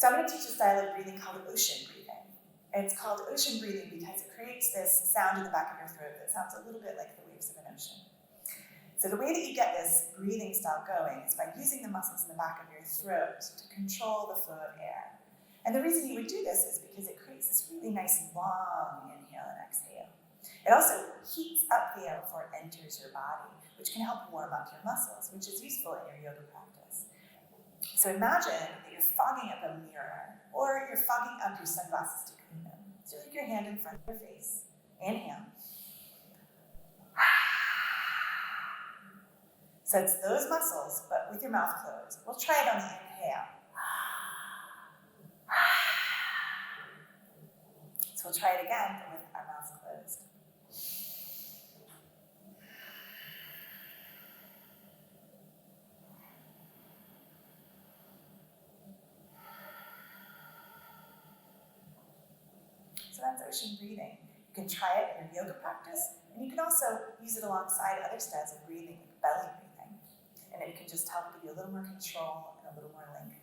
So I'm going to teach a style of breathing called ocean breathing. And it's called ocean breathing because it creates this sound in the back of your throat that sounds a little bit like the waves of an ocean. So the way that you get this breathing style going is by using the muscles in the back of your throat to control the flow of air. And the reason you would do this is because it creates this really nice long inhale and exhale. It also heats up the air before it enters your body, which can help warm up your muscles, which is useful in your yoga practice. So imagine that you're fogging up a mirror, or you're fogging up your sunglasses to clean them. So like your hand in front of your face. Inhale. So it's those muscles, but with your mouth closed. We'll try it on the inhale. So we'll try it again, but with our mouths closed. So that's ocean breathing. You can try it in your yoga practice, and you can also use it alongside other styles of breathing, like belly breathing. And it can just help give you a little more control and a little more length.